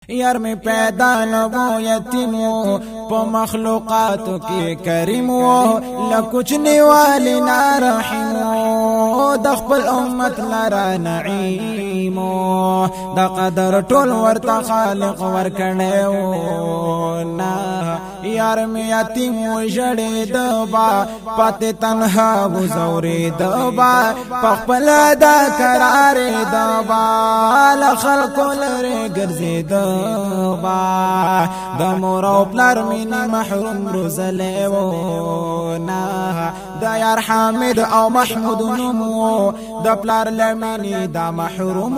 یار میں پیدا نو یتیمو پا مخلوقاتو کی کریمو لکچنی والی نارحیمو دخبل امت لرا نعیمو دا قدر طول ورطا خالق ورکڑیو نا یار میں یتیمو جڑی دبا پاتی تنہا بزوری دبا پخپل دا کراری دبا لخلقو لرے گرزی دبا د مور او پلار مینی محروم روزلیو نا د یار حامد او محمود نمو د پلار لمینی دا محروم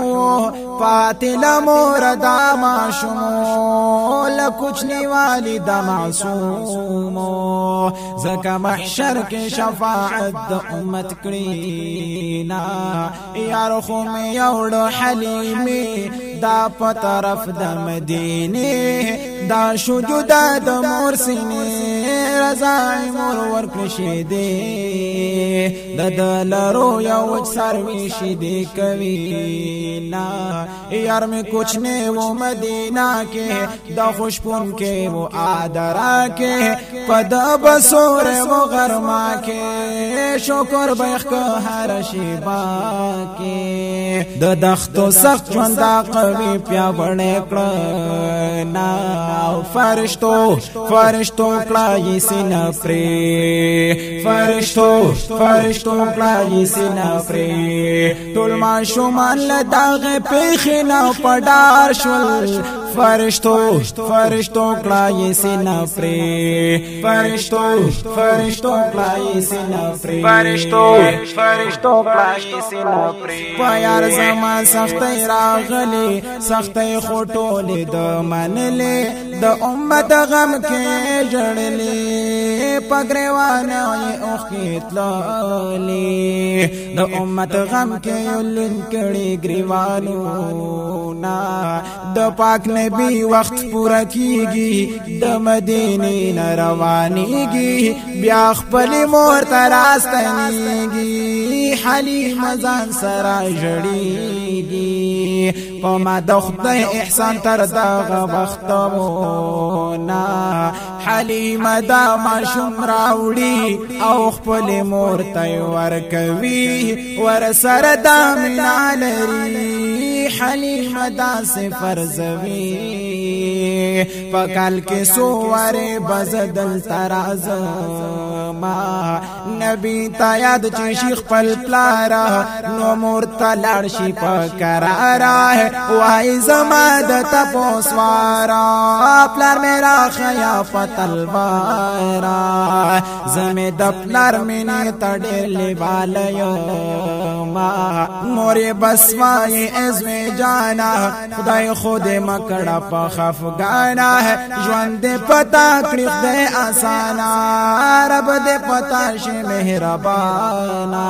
پاتی لمور دا معشومو لکچنی والی دا معصومو زکا محشر کے شفاعت دا امت کرینا یار خومی یوڑو حلیمی دا پا طرف دا مدینه دا شجودا دا مور سینه رضای مور ورکشی دی دا دلرو یا وچ سرویشی دی کوینا یار میں کچھ نے وہ مدینہ کے دا خوشپون کے وہ آدرا کے پدا بسور وہ غرما کے شکر بیخ کو ہر شیبا کے دا دختو سخت جوندا قوی پیا بڑے کڑنا فرشتو کلائی سینا پری فرشتو کلائی سینا پری طول ما شمان لداغ پیخینا پڑار شل فرشتو کلائی سینا پری فرشتو کلائی سینا پری فرشتو کلائی سینا پری پیار زمان سختی راغلی سختی خوٹولی دا منلی دا امت غم کے جڑلی پگریوانا اوخیت لالی دا امت غم کے یلن کڑی گریوانو نا دا پاک نبی وقت پورا کیگی دا مدینی نروانیگی بیاخ پلی مور تراستنیگی حلیم زان سرا جڑیگی پما دخت احسان تر داغ بختمونا حلیم دا معشوم راوڑی او خپل مور تیور کوي ور سر دا منا لري حلیم دا سفر زوی پکال کے سوار بزدل تراز ما نبی تا یاد چی شیخ پل پلارا نو مور تا لڑشی پکرارا وائی زماد تا پوسوارا پلار میرا خیافت البارا زمی دا پلار منی تا دیر لبالیو ما موری بسوائی ازوی جانا خدای خود مکڑا پا خفگانا ہے جوان دے پتا کریخ دے آسانا رب دے پتا شی مہربانا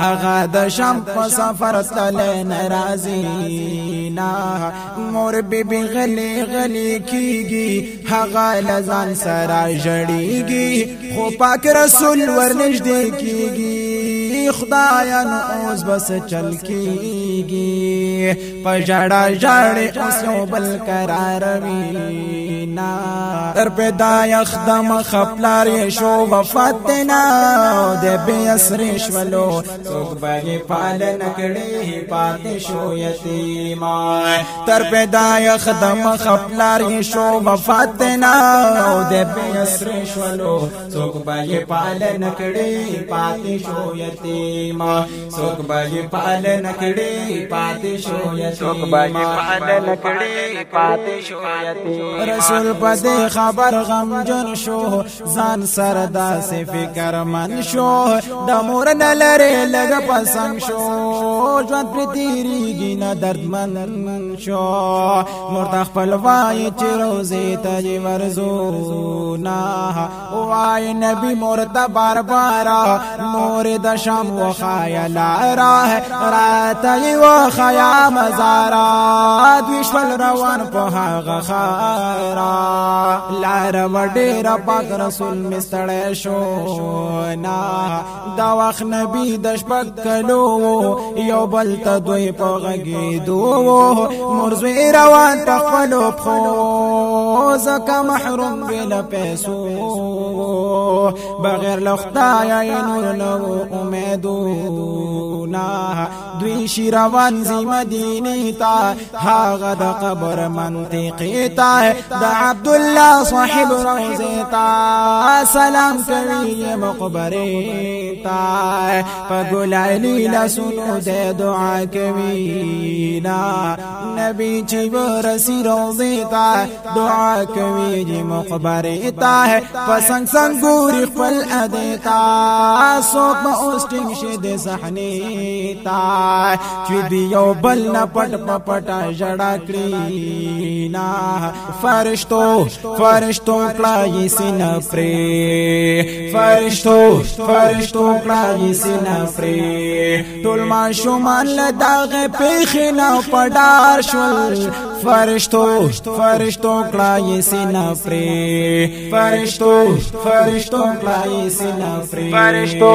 حقا دا شم پا سفر تلے نرازینا مور بی بی غلی غلی کیگی حقا لزان سرا جڑیگی خو پاک رسول ورنش دے کیگی خدایا نعوذ بس چل کیگی پا جڑا جڑے اسو بل کرار وینا در پیدا یخدم خپلار یشو وفاتنا دے بی اسرش ولو سوک بگی پال نکڑی پاتی شو یتیما در پیدا یخدم خپلار یشو وفاتنا دے بی اسرش ولو سوک بگی پال نکڑی پاتی شو یتیما سوک بگی پال نکڑی پاتی شو یتیما رسول پدے خبر غم جن شو زان سردا سے فکر من شو دمور نلرے لگ پسنگ شو جوان پر تیری گینا درد من شو مرتخ پلوائی چی روزی تجی ورزونا وائی نبی مرتا بار بارا مورد شام و خیال راہ راتی و خیال حیا مزارات وشول روان په هغه خارا لار وډیر پاک رسول مستړی شو نا دا وخت نبی د شپږ کلو یو بل ته دوی په غږېدو مرزوی روان په خپلو پښو ځکه محروم بل پیسو بغیر له خدایه نور نو امیدونه دوی شي روان زی مدینې ته هغه د قبر منطقې ته د عبدالله صاحب روضې ته سلام کوي مقبرې ته په ګل علي لاسونو د دعا کوي نبی چې ورسي روضې ته دعا کوي د مقبرې ته په څنګ څنګ ګوري خپل ادې ته څوک به اوس ټینګ شي د صحنې ته چې دی یو بل نه پټ پټه ژړا کړي نا فرشتو کړای سینه پرې فرشتو کړای سینه پرې ټول ماشومان له دغه پیښې نه پډار شول فرشتو کړای سینه پرې فرشتو کړای سینه پرې فرشتو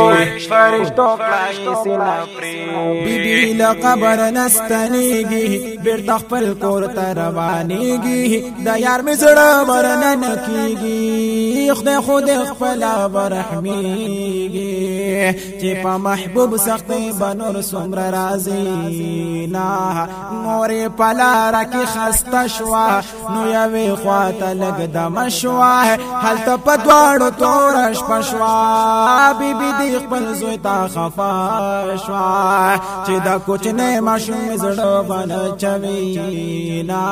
کړای سینه پرې بیبي له قبر نستنیږي بیرته خپل کور ته روانېږي د یار مې زړه برنن کېږي خدای خپله برحمېږي چې په محبوب سختۍ به نور څومره راځي نه مورې په لاره کې خسته شوه نو یوې خوا ته لږ دمه شوه هلته په دواړو توره شپه شوه بیبي دې خپل زوی ته خفه شوه چې دا کوچنی ماشوم زړه به نه چوي نه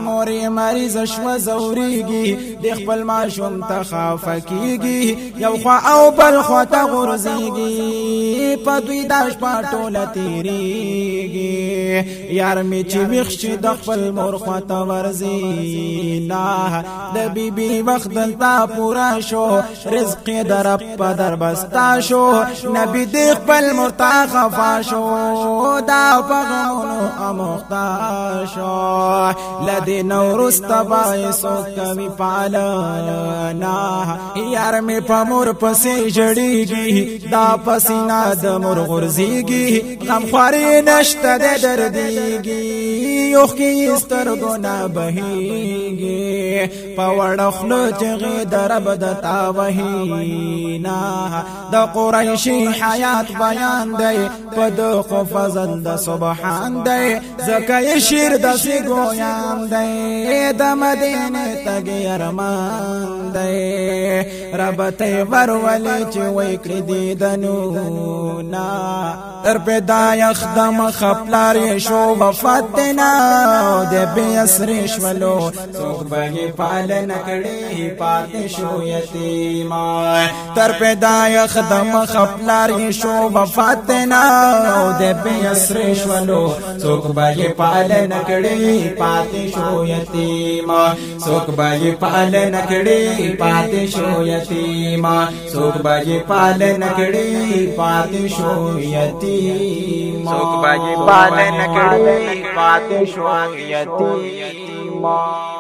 مورې مریضه شوه ځورېږي د خپل ماشوم ته خفه کېږي یو خوا او بل خوا ته غورځېږي په دوی دا شپه ټوله تېرېږي یار مې چې ویښ شي د خپل مور خوا ته ورځي نه د بیبي وخت دلته پوره شو رزق یې د رب په در بسته شو نبي دې خپل مور ته خفه شو دا په غمونو اموخته شو له دې نه وروسته به څوک کوي پالنه یار مې په مور پسې ژړېږي دا په سینه د مور غورځېږي غمخواري نشته د دردېږي اوښکې یې سترګو نه بهېږي په وړه خوله چغې د رب د تا وهي نه د قریشي حیات بیان دی په دغو فضل د سبحان دی ځکه یې شعر داسې ګویان دی د مدینې تګ ارمان دی رب ته یې ورولې چې وی کړي دیدنونه تر پیدایښت د مخه پلار یې شو وفات نه د بې اسرې شولو څوک به یې پالنه کړې پاتې شو یتیما تر پیدایښت د مخه پلار یې شو وفات نه د بې اسرې شولو څوک به یې پالنه کړې پاتې شو یتیما څوک به یې پالنه کړې پاتې شو یتیما څوک به یې پالنه کړې پاتې شو یتیما څوک به یې پالنه کړې پاتې شو یتیما